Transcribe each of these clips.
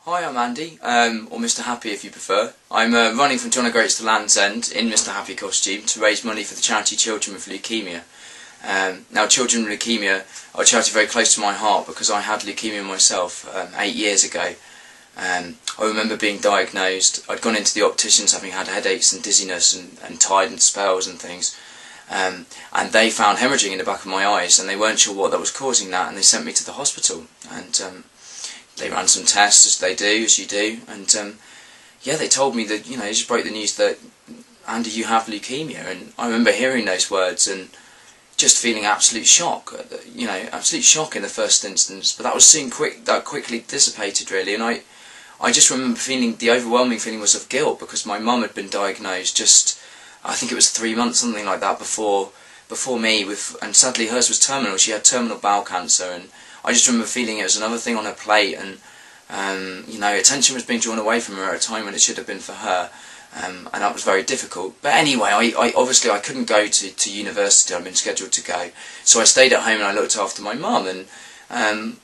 Hi, I'm Andy, or Mr. Happy if you prefer. I'm running from John O'Groats to Land's End in Mr. Happy costume to raise money for the charity Children with Leukemia. Now, Children with Leukemia are a charity very close to my heart because I had leukemia myself 8 years ago. I remember being diagnosed. I'd gone into the opticians having had headaches and dizziness and tiredness spells and things. And they found hemorrhaging in the back of my eyes, and they weren't sure what that was causing that, and they sent me to the hospital. And they ran some tests, as they do, as you do, and yeah, they told me that, they just broke the news that, Andy, you have leukemia. And I remember hearing those words and just feeling absolute shock, absolute shock in the first instance. But that was that quickly dissipated, really. And I just remember feeling, the overwhelming feeling was of guilt, because my mum had been diagnosed just, I think it was 3 months, something like that, before me, and sadly hers was terminal. She had terminal bowel cancer, and I just remember feeling it was another thing on her plate, and attention was being drawn away from her at a time when it should have been for her, and that was very difficult. But anyway, I obviously I couldn't go to university. I'd been scheduled to go, so I stayed at home and I looked after my mum, and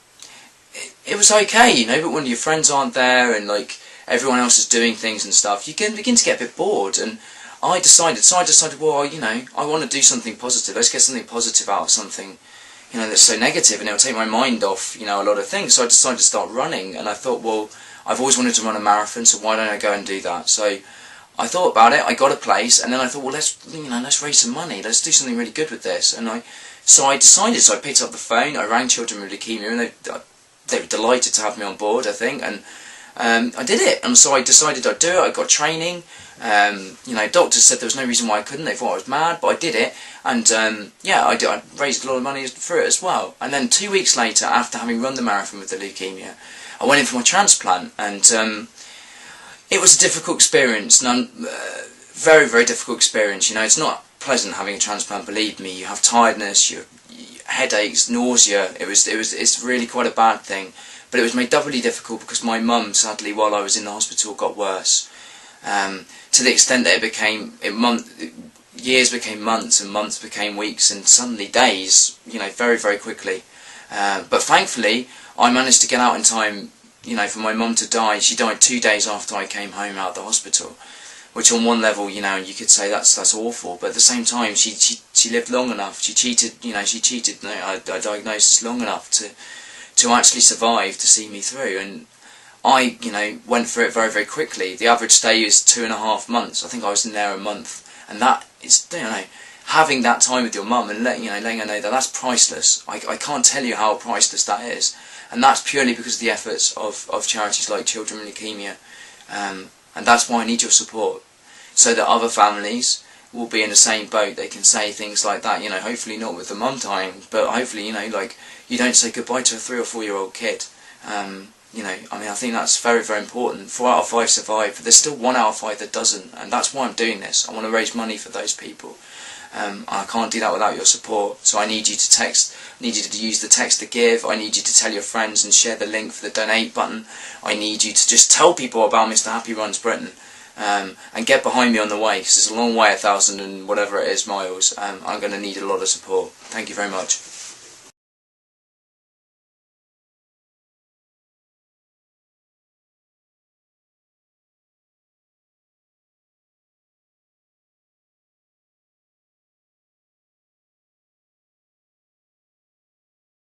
it was okay, but when your friends aren't there and like everyone else is doing things and stuff, you can begin to get a bit bored. And I decided, well, I want to do something positive. Let's get something positive out of something that's so negative, and it'll take my mind off, a lot of things. So I decided to start running, and I thought, well, I've always wanted to run a marathon, so why don't I go and do that? So I thought about it, I got a place, and then I thought, well, let's raise some money, let's do something really good with this. And so I decided, so I picked up the phone, I rang Children with Leukemia, and they were delighted to have me on board, I think, and I did it. And so I decided I'd do it. I got training. Doctors said there was no reason why I couldn't. They thought I was mad, but I did it. And I raised a lot of money for it as well. And then 2 weeks later, after having run the marathon with the leukemia, I went in for my transplant, and it was a difficult experience, very, very difficult experience. It's not pleasant having a transplant. Believe me, you have tiredness, you have headaches, nausea. It's really quite a bad thing. But it was made doubly difficult because my mum, sadly, while I was in the hospital, got worse. To the extent that years became months, and months became weeks, and suddenly days, very, very quickly. But thankfully, I managed to get out in time, for my mum to die. She died 2 days after I came home out of the hospital, which on one level, you could say that's awful. But at the same time, she lived long enough. She cheated, a diagnosis long enough to actually survive to see me through. And I, went through it very, very quickly. The average stay is 2.5 months. I think I was in there a month, and that is, having that time with your mum and letting her know that that's priceless. I can't tell you how priceless that is, and that's purely because of the efforts of charities like Children with Leukemia, and that's why I need your support, so that other families will be in the same boat. They can say things like that, hopefully not with the mum dying, but hopefully, like, you don't say goodbye to a 3 or 4 year old kid. I think that's very, very important. 4 out of 5 survive, but there's still 1 out of 5 that doesn't, and that's why I'm doing this. I want to raise money for those people. I can't do that without your support, so I need you to text, I need you to use the text to give, I need you to tell your friends and share the link for the donate button. I need you to just tell people about Mr. Happy Runs Britain, and get behind me on the way, because it's a long way, 1,000 and whatever it is miles. I'm going to need a lot of support. Thank you very much.